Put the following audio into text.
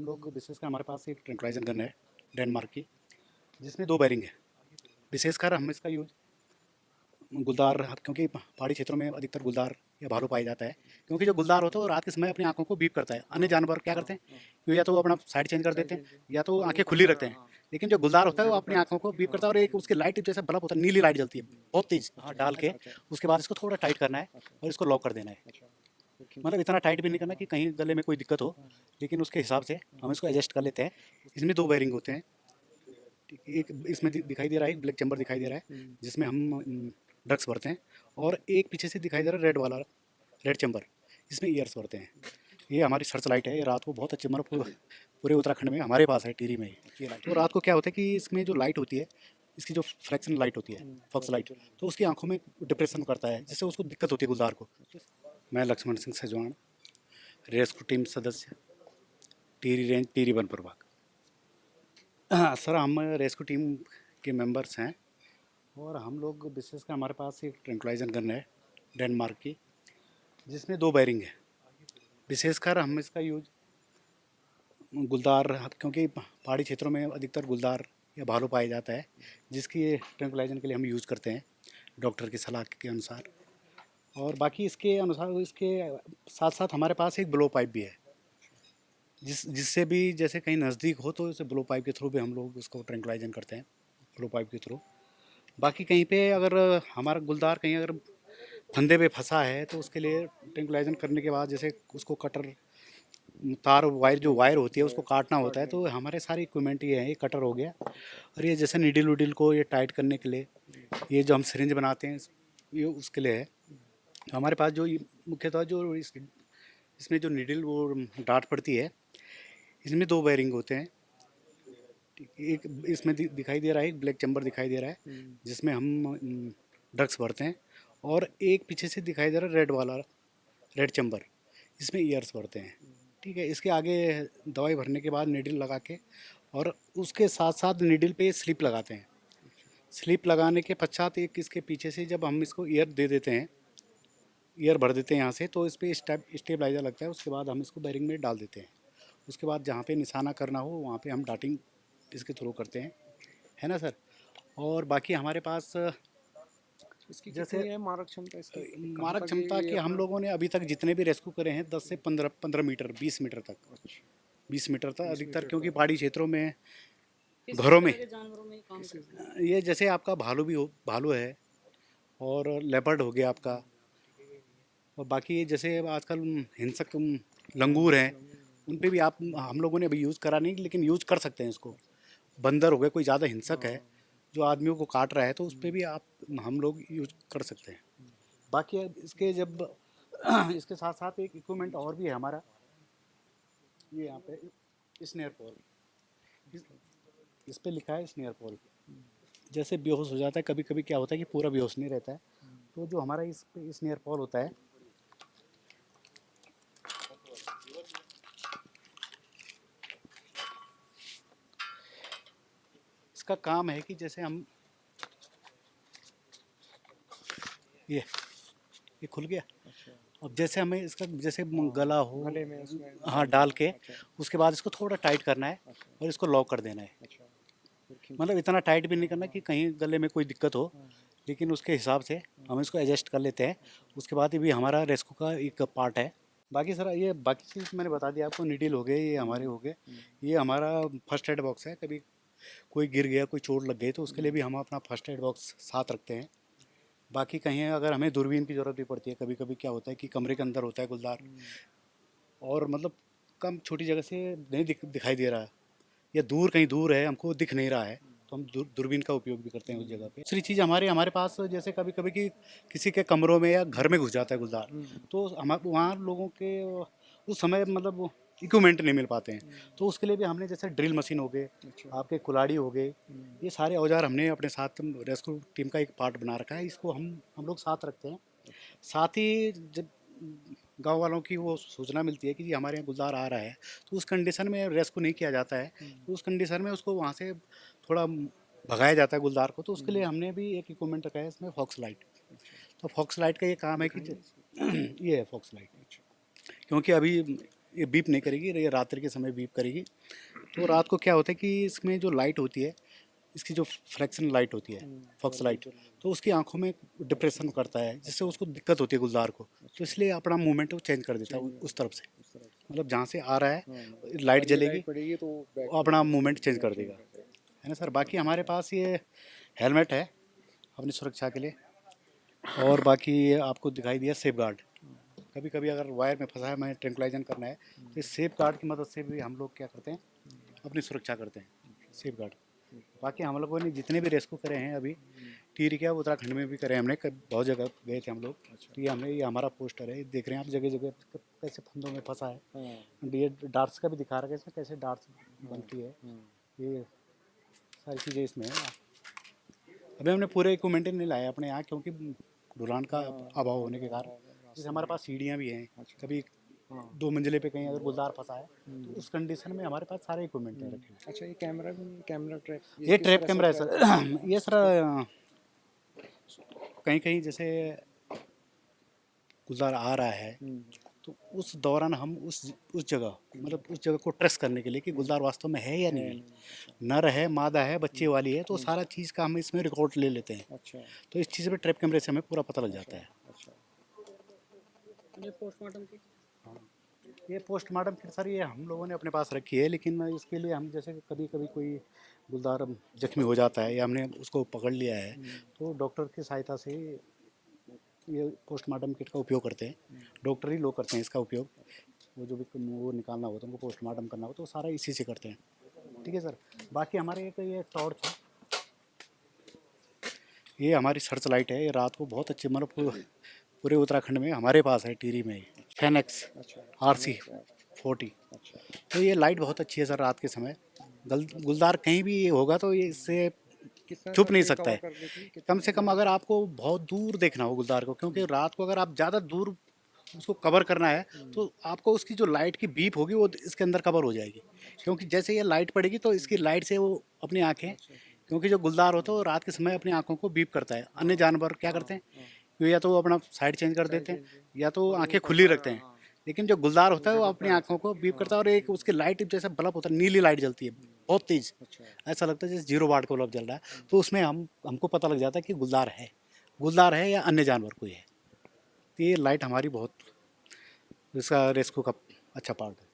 लोग विशेषकर हमारे पास एक ट्रैंक्विलाइजर गन है डेनमार्क की, जिसमें 2 बेरिंग है। विशेषकर हम इसका यूज गुलदार, क्योंकि पहाड़ी क्षेत्रों में अधिकतर गुलदार या भालू पाया जाता है। क्योंकि जो गुलदार होता है वो रात के समय अपनी आंखों को बीप करता है। अन्य जानवर क्या करते हैं कि या तो वो अपना साइड चेंज कर देते हैं या तो आंखें खुली रखते हैं, लेकिन जो गुलदार होता है वो अपनी आंखों को बीप करता है और एक उसकी लाइट जैसे बल्ब होता है, नीली लाइट जलती है बहुत तेज, हाँ डाल के उसके बाद इसको थोड़ा टाइट करना है और इसको लॉक कर देना है। मतलब इतना टाइट भी नहीं करना कि कहीं गले में कोई दिक्कत हो, लेकिन उसके हिसाब से हम इसको एडजस्ट कर लेते हैं। इसमें 2 बेरिंग होते हैं। एक इसमें दिखाई दे रहा है, एक ब्लैक चैम्बर दिखाई दे रहा है जिसमें हम ड्रग्स भरते हैं, और एक पीछे से दिखाई दे रहा है रेड वाला, रेड चैम्बर, जिसमें ईयर्स भरते हैं। ये हमारी सर्च लाइट है, ये रात को बहुत अच्छे, मतलब पूरे उत्तराखंड में हमारे पास है, टिहरी में ये लाइट। तो रात को क्या होता है कि इसमें जो लाइट होती है, इसकी जो फ्रैक्शन लाइट होती है, फॉक्स लाइट, तो उसकी आंखों में डिप्रेशन करता है, जिससे उसको दिक्कत होती है गुलदार को। मैं लक्ष्मण सिंह सजवाण, रेस्क्यू टीम सदस्य, टिहरी रेंज, टिहरी वन प्रभाग। हाँ सर, हम रेस्क्यू टीम के मेंबर्स हैं और हम लोग विशेषकर हमारे पास एक ट्रैंक्विलाइजर गन है डेनमार्क की, जिसमें 2 बेरिंग है। विशेषकर हम इसका यूज गुलदार, क्योंकि पहाड़ी क्षेत्रों में अधिकतर गुलदार या भालू पाया जाता है, जिसकी ट्रैंक्विलाइजर के लिए हम यूज़ करते हैं डॉक्टर की सलाह के अनुसार। और बाकी इसके अनुसार, इसके साथ साथ हमारे पास एक ब्लो पाइप भी है, जिससे भी जैसे कहीं नज़दीक हो तो इसे ब्लो पाइप के थ्रू भी हम लोग उसको ट्रैंक्विलाइजन करते हैं, ब्लो पाइप के थ्रू। बाकी कहीं पे अगर हमारा गुलदार कहीं अगर फंदे पे फंसा है तो उसके लिए ट्रैंक्विलाइजन करने के बाद जैसे उसको कटर, तार वायर, जो वायर होती है उसको काटना होता है, तो हमारे सारे इक्विपमेंट ये हैं। ये कटर हो गया, और ये जैसे नीडल उडल को ये टाइट करने के लिए ये जो हम सिरिंज बनाते हैं, ये उसके लिए है। हमारे पास जो मुख्यतः जो इसमें जो नीडल वो डांट पड़ती है, इसमें 2 बेरिंग होते हैं। एक इसमें दिखाई दे रहा है, एक ब्लैक चैम्बर दिखाई दे रहा है जिसमें हम ड्रग्स भरते हैं, और एक पीछे से दिखाई दे रहा है रेड वाला, रेड चैम्बर, इसमें ईयर्स भरते हैं। ठीक है, इसके आगे दवाई भरने के बाद नीडल लगा के, और उसके साथ साथ नीडल पे स्लिप लगाते हैं। स्लिप लगाने के पश्चात एक इसके पीछे से जब हम इसको ईयर दे देते हैं, ईयर भर देते हैं यहाँ से, तो इस पर स्टेबलाइजर लगता है। उसके बाद हम इसको बैरिंग में डाल देते हैं। उसके बाद जहाँ पे निशाना करना हो वहाँ पे हम डाटिंग इसके थ्रू करते हैं, है ना सर। और बाकी हमारे पास इसकी जैसे कितनी है मारक क्षमता इसकी? कहाँ मारक तक क्षमता ये कि हम अपना? लोगों ने अभी तक जितने भी रेस्क्यू करे हैं 10 से 15 मीटर, 20 मीटर तक, अच्छा, 20 मीटर तक 20 अधिकतर, मीटर क्योंकि तक। पहाड़ी क्षेत्रों में किस किस घरों में तरह के जानवरों में काम किसी करते हैं? ये जैसे आपका भालू भी हो, भालू है, और लेपर्ड हो गया आपका, और बाकी जैसे आजकल हिंसक लंगूर हैं, उन पे भी आप, हम लोगों ने अभी यूज़ करा नहीं लेकिन यूज़ कर सकते हैं इसको। बंदर हो गए, कोई ज़्यादा हिंसक है जो आदमियों को काट रहा है, तो उस पर भी आप, हम लोग यूज कर सकते हैं। बाकी अब इसके जब इसके साथ साथ एक इक्विपमेंट और भी है हमारा, ये यहाँ पे स्नेयर पॉल, इस पे लिखा है स्नेयर पॉल। जैसे बेहोश हो जाता है, कभी कभी क्या होता है कि पूरा बेहोश नहीं रहता है, तो जो हमारा इस पे स्नेयर पॉल होता है, इसका काम है कि जैसे हम ये खुल गया, अच्छा, अब जैसे हमें इसका जैसे गला हो, गले में इसमें हाँ डाल के, अच्छा, उसके बाद इसको थोड़ा टाइट करना है अच्छा, और इसको लॉक कर देना है। अच्छा, फिर खींच। मतलब इतना टाइट भी नहीं करना कि कहीं गले में कोई दिक्कत हो, हाँ, लेकिन उसके हिसाब से हम इसको एडजस्ट कर लेते हैं। उसके बाद ये भी हमारा रेस्क्यू का एक पार्ट है। बाकी सर ये बाकी चीज़ मैंने बता दिया आपको, नीडल हो गए, ये हमारे हो गए। ये हमारा फर्स्ट एड बॉक्स है, कभी कोई गिर गया, कोई चोट लग गई तो उसके लिए भी हम अपना फर्स्ट एड बॉक्स साथ रखते हैं। बाकी कहीं अगर हमें दूरबीन की ज़रूरत भी पड़ती है, कभी कभी क्या होता है कि कमरे के अंदर होता है गुलदार, और मतलब कम छोटी जगह से नहीं दिखाई दे रहा है, या दूर कहीं दूर है, हमको दिख नहीं रहा है, तो हम दूरबीन का उपयोग भी करते हैं उस जगह पे। दूसरी चीज़ हमारे हमारे पास जैसे कभी कभी कि किसी के कमरों में या घर में घुस जाता है गुलदार, तो हम वहाँ लोगों के उस समय मतलब इक्विपमेंट नहीं मिल पाते हैं, तो उसके लिए भी हमने जैसे ड्रिल मशीन हो गए, अच्छा, आपके कुल्हाड़ी हो गए, ये सारे औजार हमने अपने साथ रेस्क्यू टीम का एक पार्ट बना रखा है। इसको हम लोग साथ रखते हैं। साथ ही जब गांव वालों की वो सूचना मिलती है कि जी हमारे यहाँ गुलदार आ रहा है, तो उस कंडीशन में रेस्क्यू नहीं किया जाता है, तो उस कंडीशन में उसको वहाँ से थोड़ा भगाया जाता है गुलदार को, तो उसके लिए हमने भी एक इक्विपमेंट रखा है इसमें, फॉक्स लाइट। तो फॉक्स लाइट का ये काम है कि दिखाएंगे इसको? ये है फॉक्स लाइट। अच्छा, क्योंकि अभी ये बीप नहीं करेगी, ये रात्रि के समय बीप करेगी। तो रात को क्या होता है कि इसमें जो लाइट होती है, इसकी जो फ्रैक्शन लाइट होती है, फॉक्स लाइट, तो उसकी आंखों में डिप्रेशन करता है, जिससे उसको दिक्कत होती है गुलदार को। तो इसलिए अपना मूवमेंट वो चेंज कर देता है उस तरफ से, उस तरह से। मतलब जहाँ से आ रहा है हाँ, लाइट और ये जलेगी, लाइट पड़ेगी तो बैक वो अपना मूवमेंट चेंज कर देगा, है ना सर। बाकी हमारे पास ये हेलमेट है अपनी सुरक्षा के लिए, और बाकी ये आपको दिखाई दिया सेफ गार्ड। कभी कभी अगर वायर में फंसा है, हमें ट्रैंक्विलाइजन करना है, तो इस सेफ गार्ड की मदद से भी हम लोग क्या करते हैं, अपनी सुरक्षा करते हैं, सेफ गार्ड। बाकी हम लोगों ने जितने भी रेस्क्यू करे हैं अभी, टीरी क्या उत्तराखंड में भी करे हैं हमने, बहुत जगह गए थे हम लोग। तो ये हमने, ये हमारा पोस्टर है, ये देख रहे हैं आप, जगह जगह कैसे फंदों में फंसा है। हाँ, ये डार्ट्स का भी दिखा रहा है इसमें कैसे डार्ट्स बनती है, हाँ, ये सारी चीज़ें इसमें है। अभी हमने पूरे इक्विपमेंट नहीं लाए अपने यहाँ, क्योंकि ढुलान का अभाव होने के कारण। जैसे हमारे पास सीढ़ियाँ भी हैं, कभी हाँ। 2 मंजिले पे कहीं अगर गुलदार फंसा है, तो उस कंडीशन में हमारे पास सारे इक्विपमेंट हैं रखे हुए। अच्छा, ये कैमरा ट्रैप ये किस ट्रैप तरह से कैमरा है ट्रैप सर। ये सर कहीं कहीं जैसे गुलदार आ रहा है, तो उस दौरान हम उस जगह, मतलब उस जगह को ट्रेस करने के लिए कि गुलदार वास्तव में है या नहीं है, नर है, मादा है, बच्चे वाली है, तो सारा चीज़ का हम इसमें रिकॉर्ड ले लेते हैं। अच्छा, तो इस चीज़ पे ट्रैप कैमरे से हमें पूरा पता लग जाता है। अच्छा। ये पोस्टमार्टम की ये पोस्टमार्टम किट सर, ये हम लोगों ने अपने पास रखी है, लेकिन इसके लिए हम जैसे कभी कभी कोई गुलदार जख्मी हो जाता है या हमने उसको पकड़ लिया है, तो डॉक्टर की सहायता से ये पोस्टमार्टम किट का उपयोग करते हैं। डॉक्टर ही लोग करते हैं इसका उपयोग। वो जो भी वो निकालना होता है, उनको पोस्टमार्टम करना हो, तो सारा इसी से करते हैं। ठीक है सर। बाकी हमारे एक ये टॉर्च है, ये हमारी सर्च लाइट है, ये रात को बहुत अच्छी, मतलब पूरे उत्तराखंड में हमारे पास है, टिहरी में फेनेक्स अच्छा, RC40। अच्छा। तो ये लाइट बहुत अच्छी है सर रात के समय। गुलदार कहीं भी होगा तो ये इससे कितना छुप नहीं ये सकता कवर है। कर देती है? कितना कम से कम अगर आपको बहुत दूर देखना हो गुलदार को, क्योंकि रात को अगर आप ज़्यादा दूर उसको कवर करना है, तो आपको उसकी जो लाइट की बीप होगी वो इसके अंदर कवर हो जाएगी। क्योंकि जैसे ये लाइट पड़ेगी तो इसकी लाइट से वो अपनी आँखें, क्योंकि जो गुलदार होता है वो रात के समय अपनी आँखों को बीप करता है। अन्य जानवर क्या करते हैं, कि या तो वो अपना साइड चेंज कर देते हैं, या तो आंखें खुली रखते हैं। लेकिन जो गुलदार होता है वो अपनी आंखों को बीप करता है, और एक उसकी लाइट जैसे बल्ब होता है, नीली लाइट जलती है बहुत तेज, अच्छा, ऐसा लगता है जैसे 0 वाट का बल्ब जल रहा है। तो उसमें हमको पता लग जाता है कि गुलदार है या अन्य जानवर कोई है। तो ये लाइट हमारी बहुत, इसका रेस्क्यू का अच्छा पार्ट है।